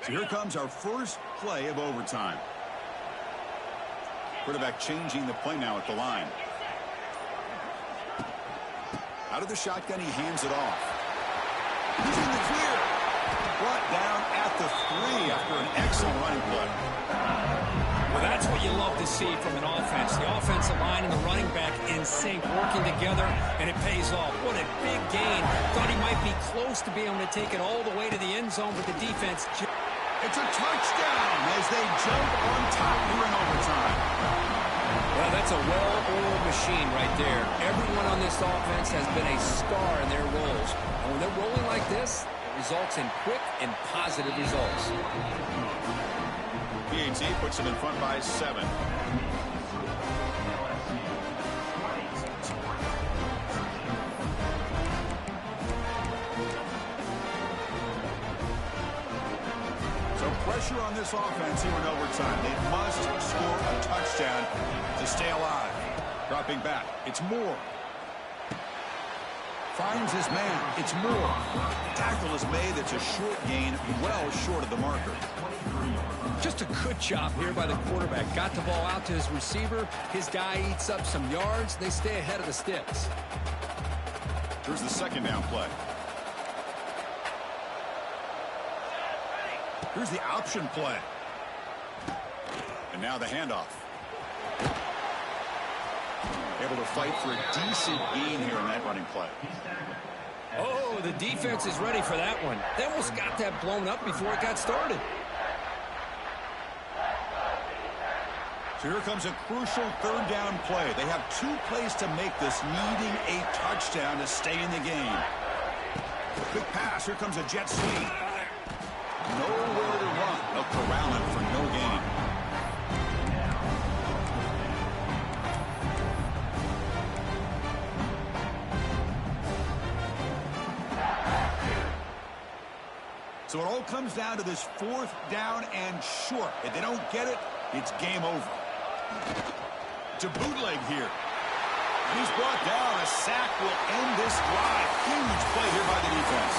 So here comes our first play of overtime. Quarterback changing the play now at the line. Out of the shotgun, he hands it off. He's in the clear. Brought down at the 3 after an excellent running play.
Well, that's what you love to see from an offense. The offensive line and the running back in sync, working together, and it pays off. What a big gain. Thought he might be close to being able to take it all the way to the end zone, but the defense...
It's a touchdown as they jump on top here in overtime.
Well, that's a well-oiled machine right there. Everyone on this offense has been a star in their roles. And when they're rolling like this, it results in quick and positive results.
PAT puts them in front by 7. So pressure on this offense here in overtime. They must score a touchdown to stay alive. Dropping back. It's Moore. Finds his man. It's Moore. Tackle is made. It's a short gain, well short of the marker.
Just a good job here by the quarterback. Got the ball out to his receiver. His guy eats up some yards. They stay ahead of the sticks.
Here's the second down play. Here's the option play. And now the handoff. Able to fight for a decent gain here in that running play.
Oh, the defense is ready for that one. They almost got that blown up before it got started.
So here comes a crucial third down play. They have 2 plays to make this, needing a touchdown to stay in the game. Quick pass. Here comes a jet sweep. Nowhere to run. They'll corral him for no gain. So it all comes down to this 4th down and short. If they don't get it, it's game over. To bootleg here. And he's brought down. A sack will end this drive. Huge play here by the defense.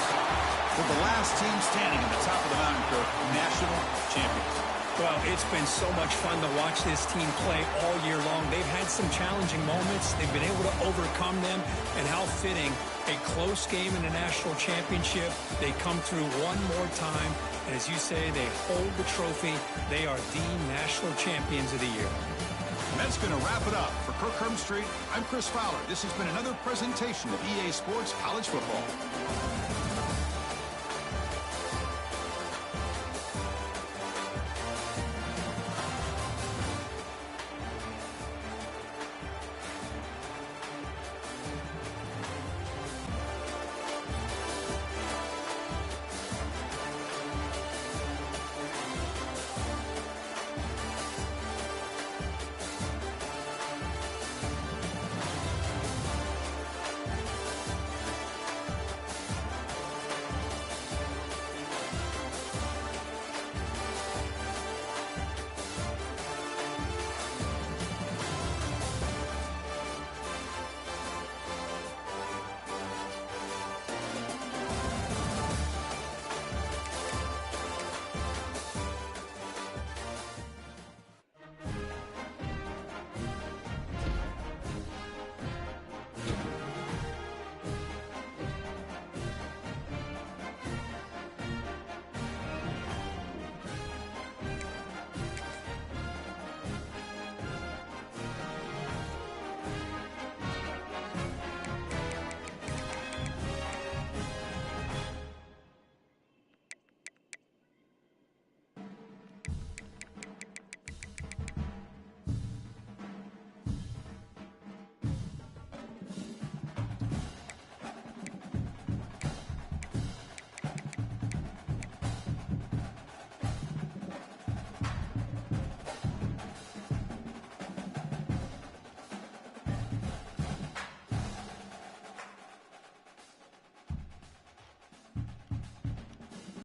With the last team standing at the top of the mountain for national champions.
Well, it's been so much fun to watch this team play all year long. They've had some challenging moments. They've been able to overcome them. And how fitting, a close game in the national championship. They come through one more time. And as you say, they hold the trophy. They are the national champions of the year.
And that's going to wrap it up. For Kirk Herbstreit, I'm Chris Fowler. This has been another presentation of EA Sports College Football.